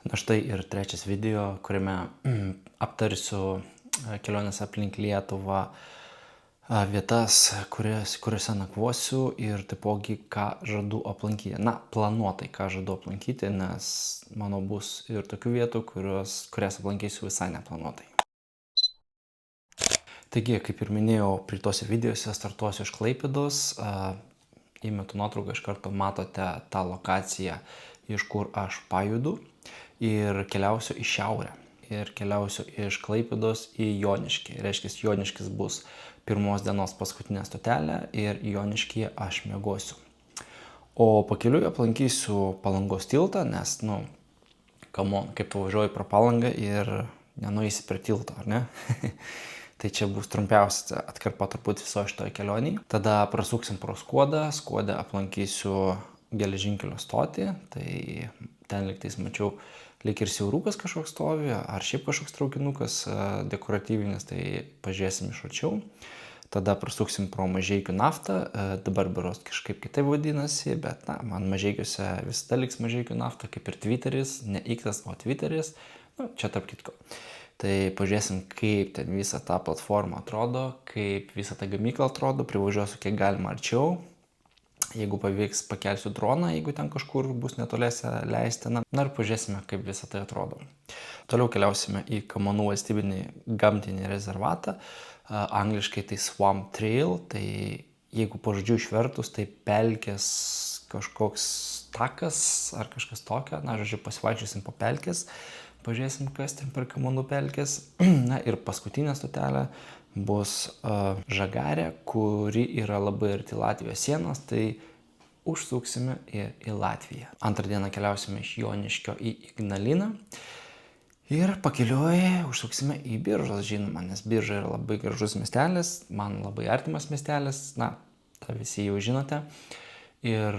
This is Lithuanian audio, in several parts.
Na štai ir trečias video, kuriame aptarsiu kelionės aplink Lietuvą, vietas, kuriuose nakvosiu ir taipogi, ką žadu aplankyti. Na, planuotai, ką žadu aplankyti, nes mano bus ir tokių vietų, kurias aplankysiu visai neplanuotai. Taigi, kaip ir minėjau, praeitose videose startuosiu iš Klaipėdos. Įmetu nuotrauką, iš karto matote tą lokaciją, iš kur aš pajudu. Ir keliausiu į šiaurę. Ir keliausiu iš Klaipėdos į Joniškį. Reiškia, Joniškis bus pirmos dienos paskutinė stotelė ir Joniškyje aš miegosiu. O pakeliui aplankysiu Palangos tiltą, nes, kaip važiuoju pro Palangą ir nenueisi per tiltą, ar ne? Tai čia bus trumpiausia atkarpa turbūt visoje šitoje kelionėje. Tada prasuksim pro Skuodą. Skuodę aplankysiu geležinkelio stotį. Tai ten lygtais mačiau, lyg ir siaurukas kažkoks stovi, ar šiaip kažkoks traukinukas dekoratyvinis, tai pažiūrėsim iš arčiau. Tada prasuksim pro Mažeikių naftą. Dabar berods kažkaip kitaip vadinasi, bet man Mažeikiuose visada liks Mažeikių nafta, kaip ir Twitteris, ne X, o Twitteris. Čia tarp kitko. Tai pažiūrėsim, kaip ten visa ta platforma atrodo, kaip visa ta gamykla atrodo, privažiuosiu kiek galima arčiau. Jeigu pavyks, pakelsiu droną, jeigu ten kažkur bus netoliese leistina. Na ir pažiūrėsime, kaip visa tai atrodo. Toliau keliausime į Kamanų valstybinį gamtinį rezervatą. Angliškai tai Swamp Trail, tai jeigu pažodžiu išvertus, tai pelkės kažkoks takas ar kažkas tokio. Na, žodžiu, pasivaikščiosim po pelkės. Pažiūrėsim, kas ten per Kamanų pelkės. Na ir paskutinė stotelė bus Žagarė, kuri yra labai arti Latvijos sienos, tai užsuksime ir į Latviją. Antrą dieną keliausime iš Joniškio į Ignaliną ir pakeliui užsuksime į Biržus, žinoma, nes Birža yra labai gražus miestelis, man labai artimas miestelis, na, tą visi jau žinote. Ir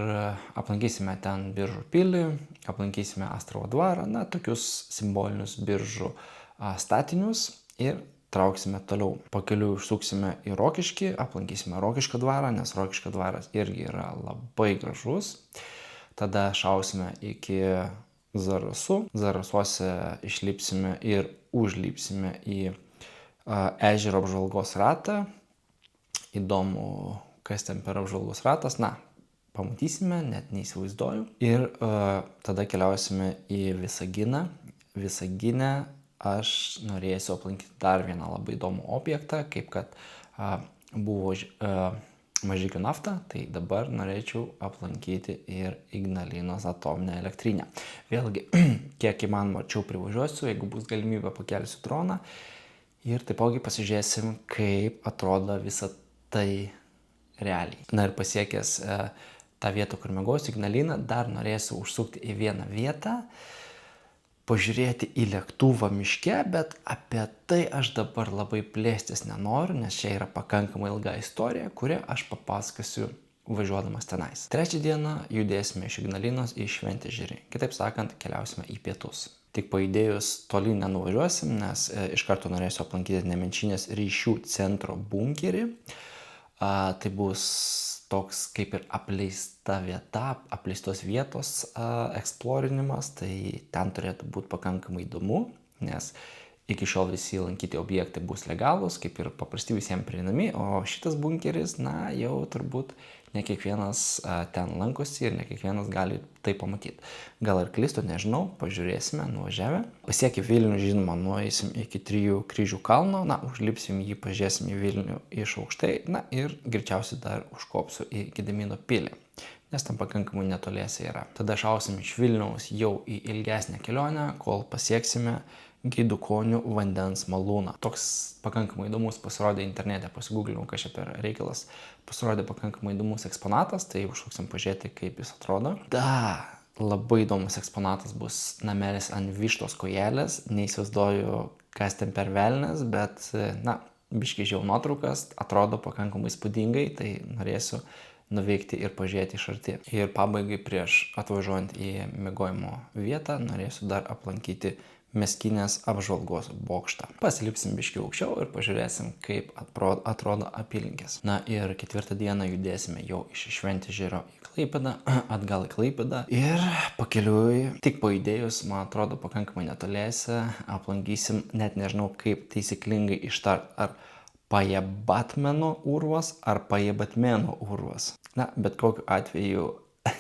aplankysime ten Biržų pilį, aplankysime Astravo dvarą, na, tokius simbolinius Biržų statinius ir trauksime toliau. Pakeliui užsuksime į Rokiškį, aplankysime Rokiškio dvarą, nes Rokiškio dvaras irgi yra labai gražus. Tada šausime iki Zarasų. Zarasuose išlipsime ir užlipsime į ežero apžvalgos ratą. Įdomu, kas ten per apžvalgos ratas, na, pamatysime, net neįsivaizduoju. Ir tada keliausime į Visaginą. Visagine aš norėsiu aplankyti dar vieną labai įdomų objektą, kaip kad buvo Mažeikių nafta, tai dabar norėčiau aplankyti ir Ignalinos atominę elektrinę. Vėlgi, kiek įmanoma arčiau privažiuosiu, jeigu bus galimybė pakelsiu droną ir taipogi pasižiūrėsim, kaip atrodo visa tai realiai. Na ir pasiekęs tą vietą, kur miegosiu, Ignaliną, dar norėsiu užsukti į vieną vietą, pažiūrėti į lėktuvą miške, bet apie tai aš dabar labai plėstis nenoriu, nes čia yra pakankamai ilga istorija, kurią aš papasakosiu važiuodamas tenais. Trečią dieną judėsime iš Ignalinos į Šventežerį. Kitaip sakant, keliausime į pietus. Tik pajudėjus toli nenuvažiuosim, nes iš karto norėsiu aplankyti Nemenčinės ryšių centro bunkerį. Tai bus toks kaip ir apleista vieta, apleistos vietos eksplorinimas, tai ten turėtų būti pakankamai įdomu, nes iki šiol visi lankyti objektai bus legalūs, kaip ir paprasti visiems prieinami, o šitas bunkeris, na, jau turbūt ne kiekvienas ten lankosi ir ne kiekvienas gali tai pamatyti. Gal ir klystu, nežinau, pažiūrėsime, nuvažiavę. Pasiekę Vilnių, žinoma, nueisim iki Trijų kryžių kalno, na, užlipsim jį, pažiūrėsim į Vilnių iš aukštai, na ir greičiausiai dar užkopsiu į Gedimino pilį, nes tam pakankamai netoliese yra. Tada šausim iš Vilniaus jau į ilgesnę kelionę, kol pasieksime Gaidukonių vandens malūną. Toks pakankamai įdomus pasirodė internete, pasigūglinau, kas čia per reikalas. Pasirodė pakankamai įdomus eksponatas, tai užsuksim pažiūrėti, kaip jis atrodo. Labai įdomus eksponatas bus namelis ant vištos kojelės. Neįsivaizduoju, kas ten per velnias, bet, na, biškai žiau nuotraukas, atrodo pakankamai įspūdingai, tai norėsiu nuvykti ir pažiūrėti iš arti. Ir pabaigai prieš atvažiuojant į miegojimo vietą norėsiu dar aplankyti Meskinės apžvalgos bokštą. Pasilipsim biškiau aukščiau ir pažiūrėsim, kaip atrodo apylinkės. Na ir 4 dieną judėsime jau iš Šventežerio į Klaipėdą, atgal į Klaipėdą. Ir pakeliui, tik pajudėjus, man atrodo, pakankamai netoliese, aplankysim, net nežinau kaip taisyklingai ištart, ar Pajebatmeno urvas, ar Pajebatmeno urvas. Na, bet kokiu atveju,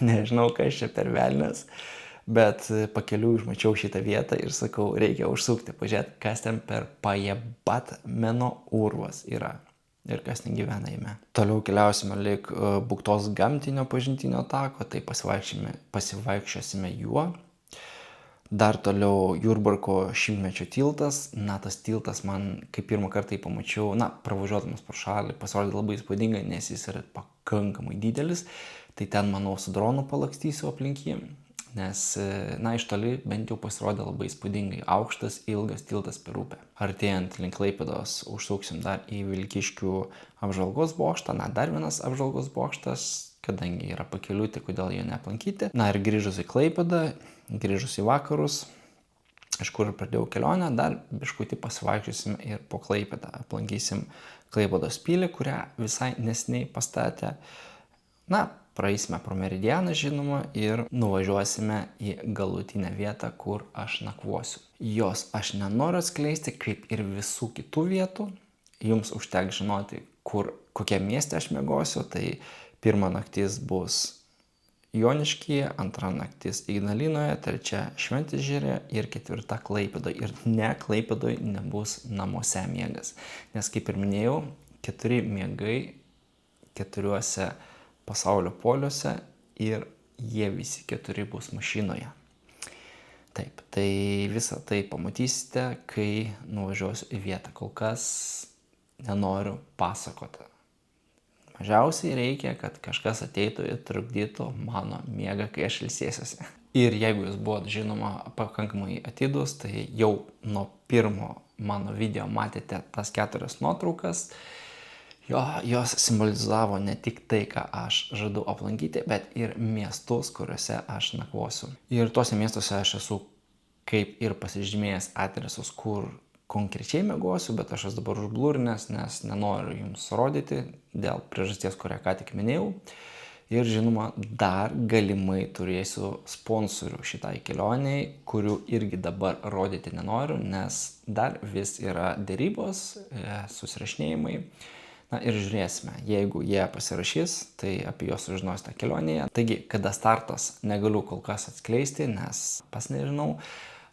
nežinau, kas čia per velnias. Bet pakeliui užmačiau šitą vietą ir sakau, reikia užsukti, pažiūrėti, kas ten per Pajebatmeno urvas yra ir kas ten gyvena jame. Toliau keliausime lik Buktos gamtinio pažintinio tako, tai pasivaikščiosime juo. Dar toliau Jurbarko šimtmečio tiltas. Na, tas tiltas man, kai pirmą kartą jį pamačiau, pravažiuodamas pro šalį, pasirodė labai įspūdingai, nes jis yra pakankamai didelis. Tai ten, manau, su dronu palakstysiu aplink jį. Nes, iš toli bent jau pasirodė labai įspūdingai. Aukštas, ilgas tiltas per upę. Artėjant link Klaipėdos užsuksim dar į Vilkiškių apžvalgos bokštą. Dar vienas apžvalgos bokštas, kadangi yra pakeliui, tai kodėl jo neaplankyti. Ir grįžus į Klaipėdą, grįžus į vakarus, iš kur pradėjau kelionę, dar biškutį pasivaikščiosim ir po Klaipėdą. Aplankysim Klaipėdos pilį, kurią visai neseniai pastatė. Praeisime pro Meridianą, žinoma, ir nuvažiuosime į galutinę vietą, kur aš nakvosiu. Jos aš nenoriu atskleisti, kaip ir visų kitų vietų. Jums užteks žinoti, kokie mieste aš miegosiu. Tai pirma naktis bus Joniškyje, antra naktis Ignalinoje, trečia Šventežeryje ir 4 Klaipėdoje. Ir ne Klaipėdoje nebus namuose miegas. Nes, kaip ir minėjau, 4 miegai 4 pasaulio poliuose ir jie visi 4 bus mašinoje. Taip, tai visą tai pamatysite, kai nuvažiuosiu į vietą. Kol kas nenoriu pasakoti. Mažiausiai reikia, kad kažkas ateitų ir trukdytų mano miegą, kai aš ilsėsiuosi. Ir jeigu jūs buvot, žinoma, pakankamai atidus, tai jau nuo pirmo mano video matėte tas 4 nuotraukas. Jos simbolizavo ne tik tai, ką aš žadu aplankyti, bet ir miestus, kuriuose aš nakvosiu. Ir tuose miestuose aš esu kaip ir pasižymėjęs adresus, kur konkrečiai miegosiu, bet aš esu dabar užblūrinęs, nes nenoriu jums rodyti dėl priežasties, kurią ką tik minėjau. Ir žinoma, dar galimai turėsiu sponsorių šitai kelioniai, kurių irgi dabar rodyti nenoriu, nes dar vis yra dėrybos, susirašinėjimai. Ir žiūrėsime, jeigu jie pasirašys, tai apie juos sužinosite kelionėje. Taigi, kada startas, negaliu kol kas atskleisti, nes pas nežinau,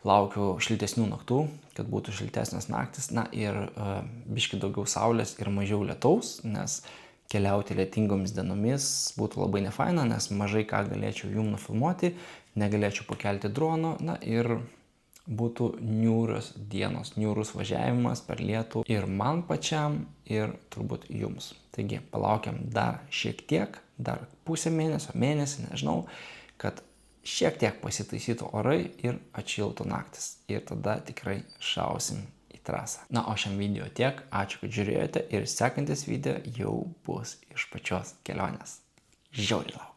laukiu šiltesnių naktų, kad būtų šiltesnės naktis, ir biški daugiau saulės ir mažiau lietaus, nes keliauti lietingomis dienomis būtų labai nefaina, nes mažai ką galėčiau jum nufilmuoti, negalėčiau pakelti drono, ir būtų niūrios dienos, niūrus važiavimas per lietų ir man pačiam, ir turbūt jums. Taigi, palaukiam dar šiek tiek, dar pusę mėnesio, mėnesį, nežinau, kad šiek tiek pasitaisytų orai ir atšiltų naktis. Ir tada tikrai šausim į trasą. O šiam video tiek. Ačiū, kad žiūrėjote ir sekantis video jau bus iš pačios kelionės. Žiauriai laukiu.